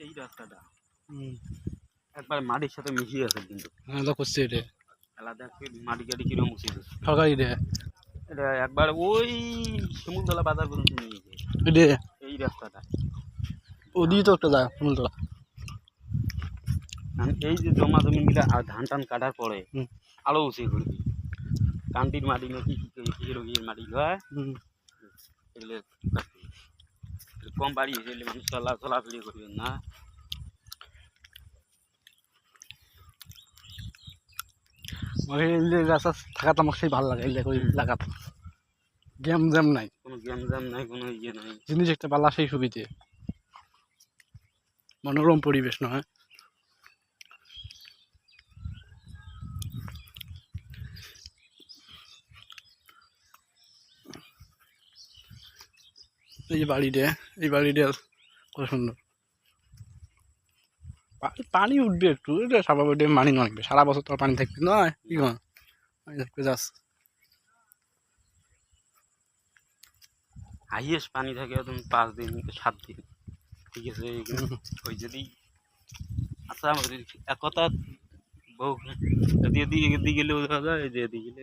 এই রাস্তাটা হুম একবার মাটির সাথে মিশিয়ে আছে কিন্তু আলাদা করছে এটা আলাদা একটু মাটি কাটি কিরম উচিত সরকারি এটা এটা একবার ওই শিমুলতলা বাজার পর্যন্ত নিয়ে গিয়ে এটা এই রাস্তাটা ওদিকে তো একটা যায় ফুলতলা এই যে জমা জমিগুলো আর ধান টান কাটার পরে হুম আলো উঁচিয়ে করবি কান্টির মাটি নাকি কিসের মাটি হয় হুম এগুলো কাটবি। কম বাড়ি হয়েছে মানুষ চলাফেরি করবেন না এই রাস্তা থাকাতে আমার সেই ভালো লাগে এই ওই এলাকাতে গেম জ্যাম নাই কোনো গ্যামজাম নাই কোনো ইয়ে নাই জিনিস একটা পাল্লা সেই সুবিধে মনোরম পরিবেশ নয় এই যে বাড়িটা কত সুন্দর পানি উঠবে একটু এটা স্বাভাবিক পানি অনেকবে সারা বছর তো আর পানি থাকবে নয় কি কন পানি থাকবে যাস হাইয়েস্ট পানি থাকে একদম 5 দিন 7 দিন ঠিক আছে ওই যদি আচ্ছা আমাদের এক কথা বউ যদি এদিকে গেলেও দেখা যায় যে এদিকে গেলে